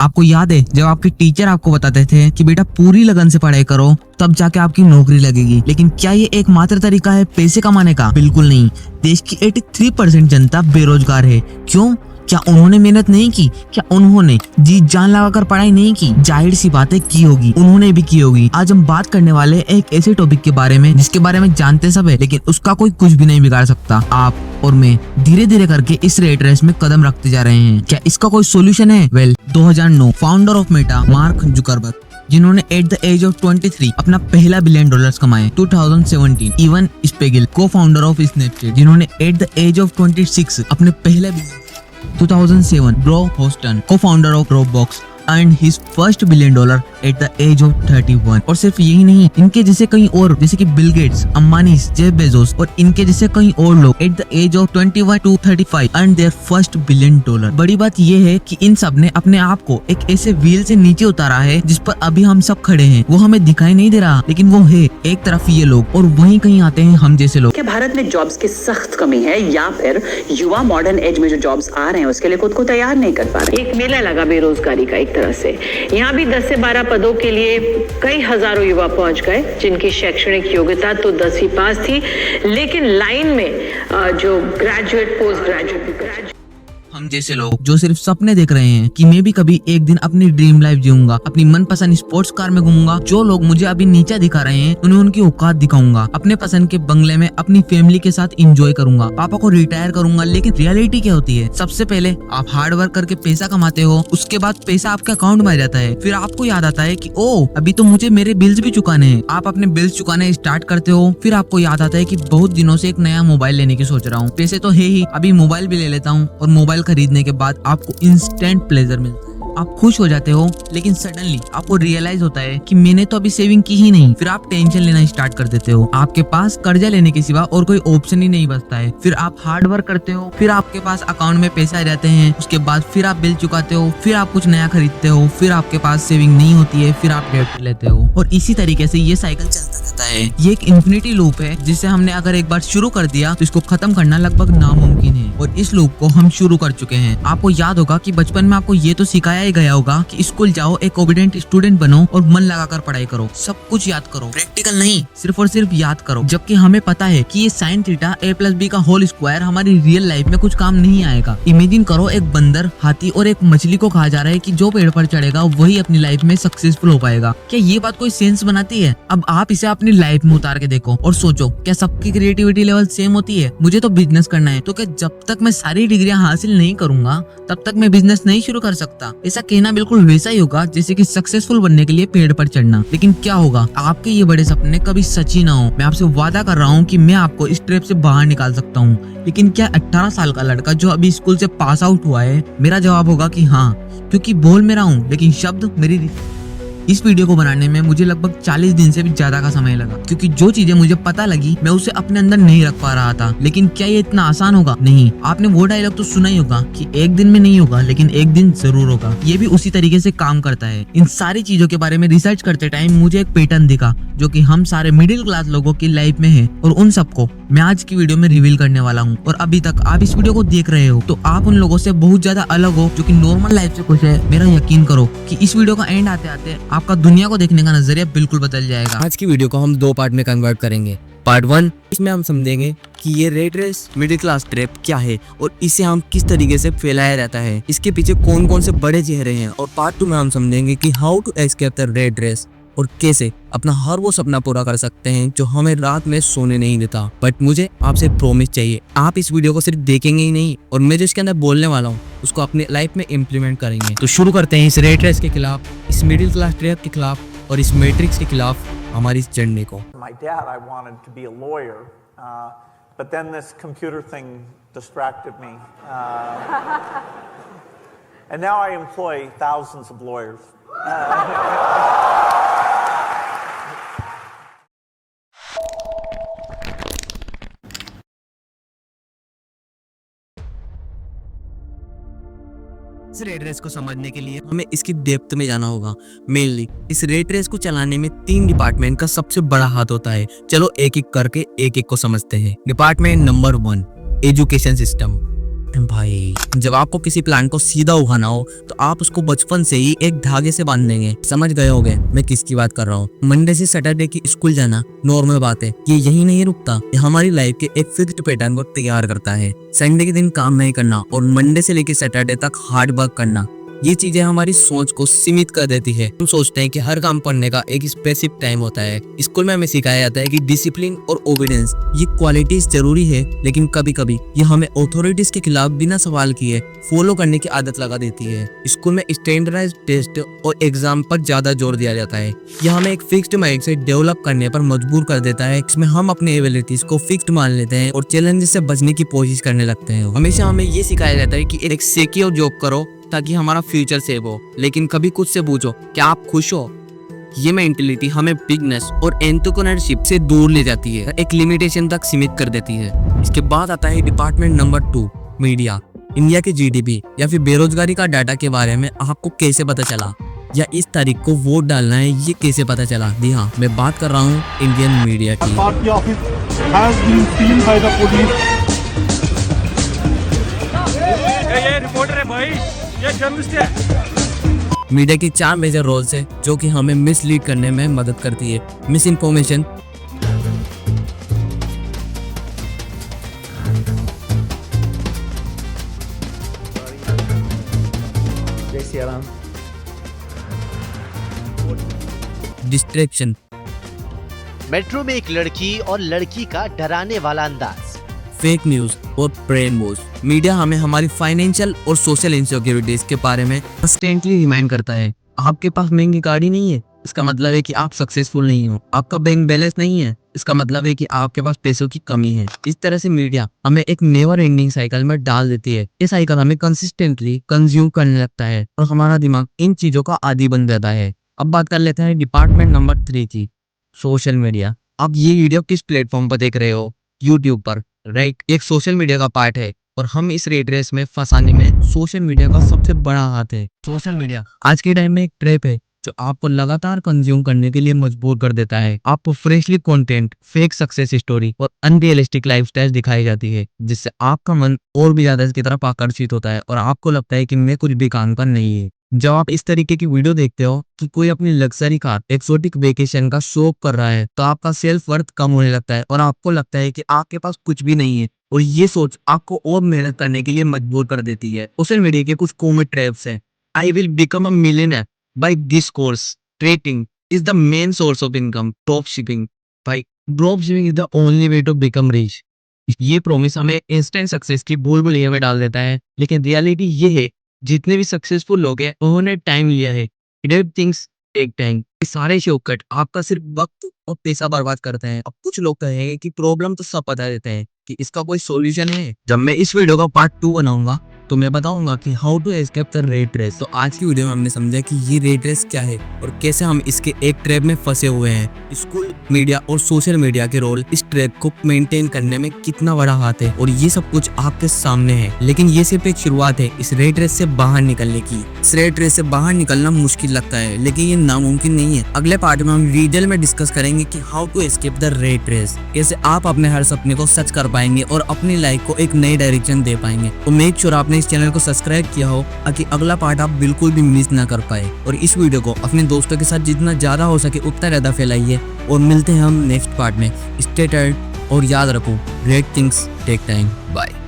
आपको याद है जब आपके टीचर आपको बताते थे कि बेटा पूरी लगन से पढ़ाई करो तब जाके आपकी नौकरी लगेगी, लेकिन क्या ये एकमात्र तरीका है पैसे कमाने का? बिल्कुल नहीं। देश की 83% जनता बेरोजगार है। क्यों? क्या उन्होंने मेहनत नहीं की? क्या उन्होंने जी जान लगाकर पढ़ाई नहीं की? जाहिर सी बात है की होगी, उन्होंने भी की होगी। आज हम बात करने वाले एक ऐसे टॉपिक के बारे में जिसके बारे में जानते सब है, लेकिन उसका कोई कुछ भी नहीं बिगाड़ सकता। आप और मैं धीरे धीरे करके इस रेट रेस में कदम रखते जा रहे हैं। क्या इसका कोई सोल्यूशन है? 2009 founder of Meta mark Zuckerberg, जिन्होंने एट द एज ऑफ 23 अपना पहला $1 बिलियन कमाए। 2017 इवन स्पेगल, को फाउंडर ऑफ स्नैपचैट, जिन्होंने एट द एज ऑफ 26 अपने पहले 2007 ब्रो होस्टन, को founder of Dropbox, earned his first $1 billion at the age of 31। और सिर्फ यही नहीं, इनके जैसे कई और, जैसे कि Bill Gates, Ambani, Jeff Bezos और इनके जैसे कई और लोग at the age of 21 to 35 earned their first $1 billion. बड़ी बात ये है कि इन सब ने अपने आप को एक ऐसे व्हील से नीचे उतारा है जिस पर अभी हम सब खड़े हैं। वो हमें दिखाई नहीं दे रहा, लेकिन वो है एक तरफ ये लोग और वहीं कहीं आते हैं हम जैसे लोग। क्या भारत में जॉब्स की सख्त कमी है या फिर युवा मॉडर्न एज में जो जॉब्स आ रहे हैं उसके लिए खुद को तैयार नहीं कर पा रहे? एक मेला लगा बेरोजगारी का एक तरह से। यहाँ भी 10 से 12 पदों के लिए कई हजारों युवा पहुंच गए जिनकी शैक्षणिक योग्यता तो 10वीं पास थी, लेकिन लाइन में जो ग्रेजुएट, पोस्ट ग्रेजुएट, हम जैसे लोग जो सिर्फ सपने देख रहे हैं कि मैं भी कभी एक दिन अपनी ड्रीम लाइफ जीऊंगा, अपनी मनपसंद स्पोर्ट्स कार में घूमूंगा। जो लोग मुझे अभी नीचा दिखा रहे हैं उन्हें उनकी औकात दिखाऊंगा, अपने पसंद के बंगले में अपनी फैमिली के साथ एंजॉय करूंगा, पापा को रिटायर करूंगा। लेकिन रियलिटी क्या होती है? सबसे पहले आप हार्ड वर्क करके पैसा कमाते हो, उसके बाद पैसा आपके अकाउंट में आ जाता है। फिर आपको याद आता है कि ओ अभी तो मुझे मेरे बिल्स भी चुकाने हैं। आप अपने बिल्स चुकाने स्टार्ट करते हो। फिर आपको याद आता है कि बहुत दिनों से एक नया मोबाइल लेने की सोच रहा हूँ, पैसे तो है ही, अभी मोबाइल भी ले लेता हूँ। और मोबाइल खरीदने के बाद आपको इंस्टेंट प्लेजर मिलता है, आप खुश हो जाते हो, लेकिन सडनली आपको रियलाइज होता है कि मैंने तो अभी सेविंग की ही नहीं। फिर आप टेंशन लेना स्टार्ट कर देते हो, आपके पास कर्जा लेने के सिवा और कोई ऑप्शन ही नहीं बचता है। फिर आप हार्ड वर्क करते हो, फिर आपके पास अकाउंट में पैसे आ जाते हैं, उसके बाद फिर आप बिल चुकाते हो, फिर आप कुछ नया खरीदते हो, फिर आपके पास सेविंग नहीं होती है, फिर आप डेट लेते हो और इसी तरीके से ये साइकिल चलता रहता है। ये एक इन्फिनिटी लूप है जिसे हमने अगर एक बार शुरू कर दिया तो इसको खत्म करना लगभग नामुमकिन है और इस लूप को हम शुरू कर चुके हैं। आपको याद होगा कि बचपन में आपको ये तो सिखाया ही गया होगा कि स्कूल जाओ, एक ओबीडिएंट स्टूडेंट बनो और मन लगाकर पढ़ाई करो, सब कुछ याद करो, प्रैक्टिकल नहीं, सिर्फ और सिर्फ याद करो। जबकि हमें पता है कि ये साइन थीटा a+b का होल स्क्वायर हमारी रियल लाइफ में कुछ काम नहीं आएगा। इमेजिन करो एक बंदर, हाथी और एक मछली को कहा जा रहा है कि जो पेड़ पर चढ़ेगा वही अपनी लाइफ में सक्सेसफुल हो पाएगा। क्या ये बात कोई सेंस बनाती है? अब आप इसे अपनी लाइफ में उतार के देखो और सोचो, क्या सबकी क्रिएटिविटी लेवल सेम होती है? मुझे तो बिजनेस करना है, तो क्या जब तक मैं सारी डिग्रियां हासिल नहीं करूंगा तब तक मैं बिजनेस नहीं शुरू कर सकता? ऐसा कहना बिल्कुल वैसा ही होगा जैसे कि सक्सेसफुल बनने के लिए पेड़ पर चढ़ना। लेकिन क्या होगा आपके ये बड़े सपने कभी सच ही ना हो? मैं आपसे वादा कर रहा हूँ कि मैं आपको इस ट्रैप से बाहर निकाल सकता हूँ। लेकिन क्या 18 साल का लड़का जो अभी स्कूल से पास आउट हुआ है? मेरा जवाब होगा कि हाँ, क्योंकि बोल मेरा हूँ लेकिन शब्द मेरी। इस वीडियो को बनाने में मुझे लगभग 40 दिन से भी ज्यादा का समय लगा, क्योंकि जो चीजें मुझे पता लगी मैं उसे अपने अंदर नहीं रख पा रहा था। लेकिन क्या ये इतना आसान होगा? नहीं। आपने वो डायलॉग तो सुना ही होगा कि एक दिन में नहीं होगा लेकिन एक दिन जरूर होगा। ये भी उसी तरीके से काम करता है। इन सारी चीजों के बारे में रिसर्च करते टाइम मुझे एक पैटर्न दिखा जो कि हम सारे मिडिल क्लास लोगों की लाइफ में है और उन सबको मैं आज की वीडियो में रिवील करने वाला हूँ। और अभी तक आप इस वीडियो को देख रहे हो तो आप उन लोगों से बहुत ज्यादा अलग हो जो कि नॉर्मल लाइफ से खुश है। मेरा यकीन करो कि इस वीडियो का एंड आते आते आपका दुनिया को देखने का नजरिया बिल्कुल बदल जाएगा। आज की वीडियो को हम 2 पार्ट में कन्वर्ट करेंगे। पार्ट 1, इसमें हम समझेंगे कि ये rat race, middle class trap क्या है और इसे हम किस तरीके से फैलाया रहता है, इसके पीछे कौन कौन से बड़े चेहरे हैं। और पार्ट 2 में हम समझेंगे कि how to escape the rat race और कैसे अपना हर वो सपना पूरा कर सकते हैं जो हमें रात में सोने नहीं देता। बट मुझे आपसे प्रॉमिस चाहिए, आप इस वीडियो को सिर्फ देखेंगे ही नहीं और मैं जो इसके अंदर बोलने वाला हूँ उसको अपने लाइफ में इम्प्लीमेंट करेंगे। तो शुरू करते हैं इस रेट रेस के खिलाफ, इस मिडिल क्लास ट्रैप के खिलाफ और इस मैट्रिक्स के खिलाफ हमारी इस जर्नी को। My dad, I wanted to be a lawyer, but then this computer thing distracted me. And now I employ thousands of lawyers. इस रेट रेस को समझने के लिए हमें इसकी डेप्थ में जाना होगा। मेनली इस रेट रेस को चलाने में 3 डिपार्टमेंट का सबसे बड़ा हाथ होता है। चलो एक एक करके एक एक को समझते हैं। Department number 1, education system. भाई जब आपको किसी प्लांट को सीधा उगाना हो तो आप उसको बचपन से ही एक धागे से बांध देंगे। समझ गए होगे मैं किसकी बात कर रहा हूँ। मंडे से सैटरडे की स्कूल जाना नॉर्मल बात है, ये यही नहीं रुकता, ये हमारी लाइफ के एक फिक्स्ड पैटर्न को तैयार करता है। संडे के दिन काम नहीं करना और मंडे से लेकर सैटरडे तक हार्ड वर्क करना, ये चीजें हमारी सोच को सीमित कर देती है। हम सोचते हैं कि हर काम पढ़ने का एक स्पेसिफिक टाइम होता है। स्कूल में हमें सिखाया जाता है कि डिसिप्लिन और ओबीडियंस ये क्वालिटीज जरूरी है, लेकिन कभी कभी ये हमें अथॉरिटीज के खिलाफ बिना सवाल किए फॉलो करने की आदत लगा देती है। स्कूल में स्टैंडर्डाइज्ड टेस्ट और एग्जाम पर ज्यादा जोर दिया जाता है। यह हमें एक फिक्स्ड माइंडसेट डेवलप करने पर मजबूर कर देता है। इसमें हम अपने एबिलिटीज को फिक्स्ड मान लेते हैं और चैलेंजेस से बचने की कोशिश करने लगते हैं। हमेशा हमें ये सिखाया जाता है कि एक सिक्योर जॉब करो ताकि हमारा फ्यूचर सेव हो, लेकिन कभी खुद से पूछो क्या आप खुश हो? ये मेंटेलिटी हमें बिजनेस और एंटरप्रेन्योरशिप से दूर ले जाती है, एक लिमिटेशन तक सीमित कर देती है। इसके बाद आता है डिपार्टमेंट नंबर 2, मीडिया। इंडिया के जीडीपी या फिर बेरोजगारी का डाटा के बारे में आपको कैसे पता चला, या इस तारीख को वोट डालना है ये कैसे पता चला? जी हाँ, मैं बात कर रहा हूँ इंडियन मीडिया की। Party office has been sealed by the police. ये रिपोर्टर है भाई, ये जर्नलिस्ट है। मीडिया की 4 मेजर रोल्स है जो कि हमें मिसलीड करने में मदद करती है। मिस इन्फॉर्मेशन, डिस्ट्रैक्शन, मेट्रो में एक लड़की और लड़की का डराने वाला अंदाज, फेक न्यूज और ब्रेन वॉश। मीडिया हमें हमारी फाइनेंशियल और सोशल इनसिक्योरिटीज के बारे में कंस्टेंटली रिमाइंड करता है। आपके पास महंगी गाड़ी नहीं है इसका मतलब है कि आप सक्सेसफुल नहीं हो। आपका बैंक बैलेंस नहीं है इसका मतलब है कि आपके पास पैसों की कमी है। इस तरह से मीडिया हमें एक नेवर एंडिंग साइकिल में डाल देती है। ये साइकिल हमें कंसिस्टेंटली कंज्यूम करने लगता है और हमारा दिमाग इन चीजों का आदी बन जाता है। अब बात कर लेते हैं डिपार्टमेंट नंबर 3 की, सोशल मीडिया। आप ये वीडियो किस प्लेटफॉर्म पर देख रहे हो? यूट्यूब पर, राइट? एक सोशल मीडिया का पार्ट है और हम इस रेट रेस में फंसाने में सोशल मीडिया का सबसे बड़ा हाथ है। सोशल मीडिया आज के टाइम में एक ट्रैप है जो आपको लगातार कंज्यूम करने के लिए मजबूर कर देता है। आपको freshly content, fake success story और अनरियलिस्टिक लाइफस्टाइल दिखाई जाती है, जिससे आपका मन और भी ज्यादा इसकी तरफ आकर्षित होता है और आपको लगता है कि मैं कुछ भी काम पर नहीं है। जब आप इस तरीके की वीडियो देखते हो कि कोई अपनी लग्जरी कार, एक्सोटिक वेकेशन का शौक कर रहा है, तो आपका सेल्फ वर्थ कम होने लगता है और आपको लगता है कि आपके पास कुछ भी नहीं है, और ये सोच आपको और मेहनत करने के लिए मजबूर कर देती है। सोशल मीडिया के कुछ कॉमन ट्रैप्स हैं। I will become a millionaire by this course, trading is the main source of income, drop shipping, भाई drop shipping is the only way to become rich. ये प्रॉमिस हमें instant success की भूल-भुलैया में डाल देता है, लेकिन रियलिटी ये है जितने भी सक्सेसफुल लोग हैं उन्होंने टाइम लिया है। Things take time. ये सारे शॉर्टकट आपका सिर्फ वक्त और पैसा बर्बाद करते हैं। अब कुछ लोग कहेंगे कि प्रॉब्लम तो सब बता देते हैं कि इसका कोई सॉल्यूशन है। जब मैं इस वीडियो का पार्ट 2 बनाऊंगा तो मैं बताऊंगा कि how to escape the rat race. तो आज की वीडियो में हमने समझा कि ये रेट रेस क्या है और कैसे हम इसके एक ट्रैप में फंसे हुए हैं। स्कूल, मीडिया और सोशल मीडिया के रोल इस ट्रैप को मेंटेन करने में कितना बड़ा हाथ है, और ये सब कुछ आपके सामने है। लेकिन ये सिर्फ एक शुरुआत है इस रेट रेस से बाहर निकलने की। इस रेट रेस से बाहर निकलना मुश्किल लगता है, लेकिन ये नामुमकिन नहीं है। अगले पार्ट में हम डिटेल में डिस्कस करेंगे कि how to escape the rat race, कैसे आप अपने हर सपने को सच कर पाएंगे और अपनी लाइफ को एक नई डायरेक्शन दे पाएंगे। तो मेक श्योर आपने इस चैनल को सब्सक्राइब किया हो ताकि अगला पार्ट आप बिल्कुल भी मिस ना कर पाए। और इस वीडियो को अपने दोस्तों के साथ जितना ज्यादा हो सके उतना ज्यादा फैलाइए। और मिलते हैं हम नेक्स्ट पार्ट में। स्टे ट्यून्ड और याद रखो, great things take time. Bye.